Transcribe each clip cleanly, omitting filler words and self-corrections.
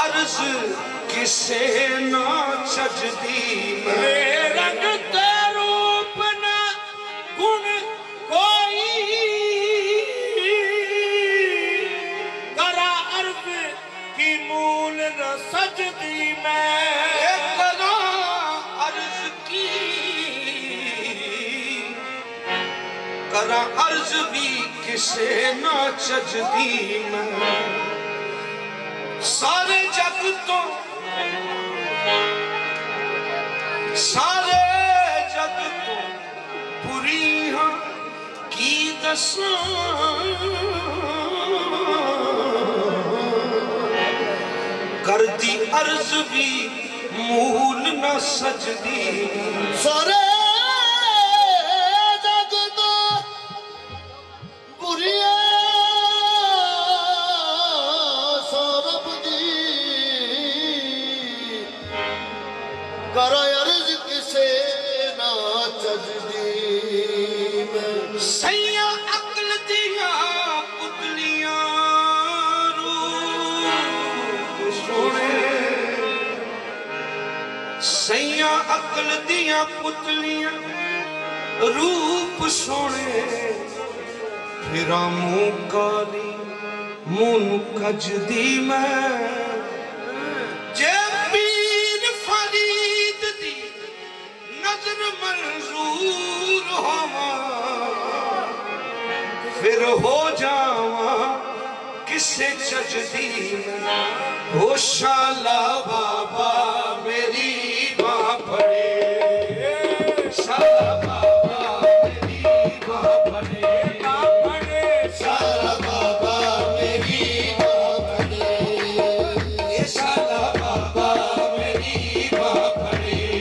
अर्ज किसे ना छजदी मैं रंग ते रूप ना गुण कोई करा अर्ज की मूल न सजदी मैं करा अर्ज की करा अर्ज भी किसे ना छजदी मैं सारे जग तो बुरी हाँ की दसां कर दी अर्ज भी मूल न सजदी सारे जग तो बुरी कर अर्ज किसे ना चजदी में सैया अक्ल दिया पुतलियां रूप सोने सैया अक्ल दिया पुतलियां रूप सोने फिर मुंह काली मुंह कजदी मैं मंजूर होवा फिर हो जावा किसे चजदी हो शाला बाबा मेरी मां पड़े शाला बाबा मेरी मां पड़े शाला बाबा मेरी मां पड़े शाला बाबा मेरी मां पड़े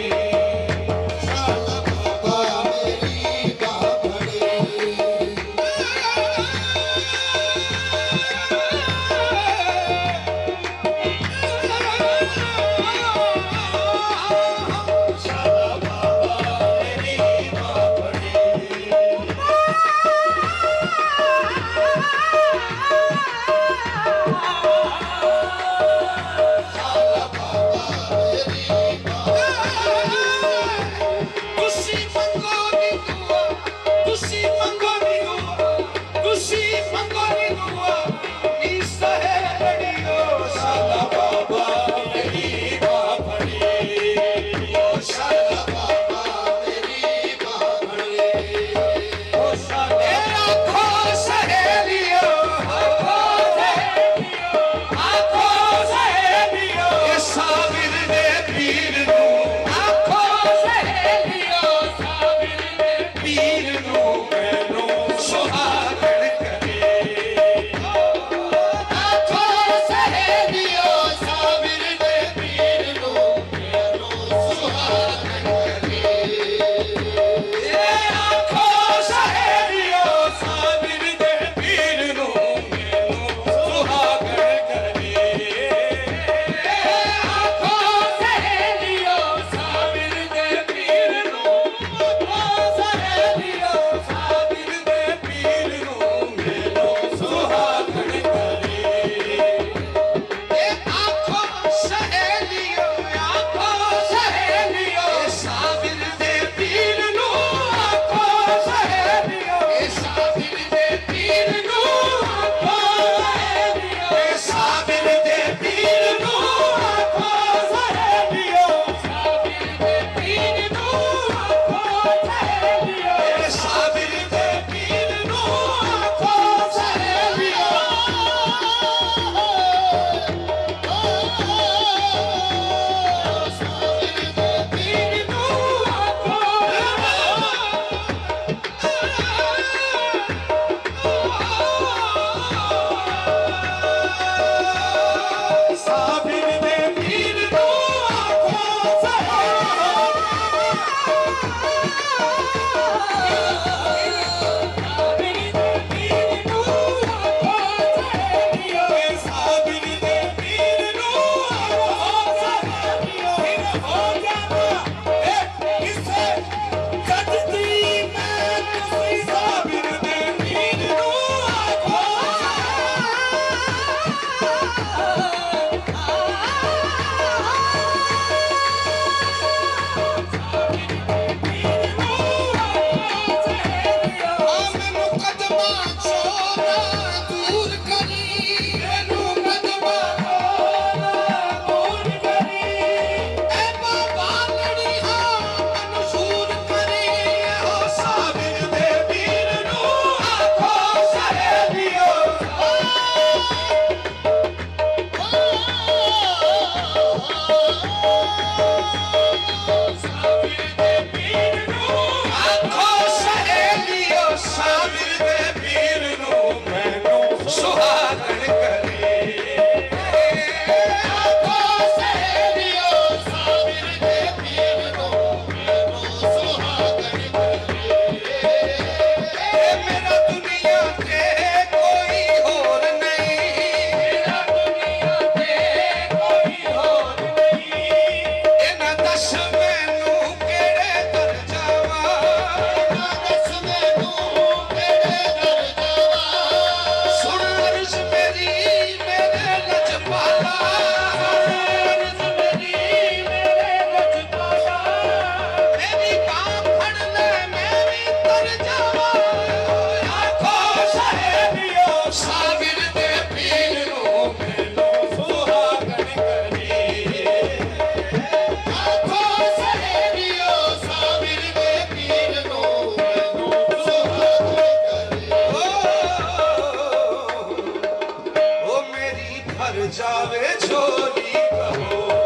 भर जावे झोली कहो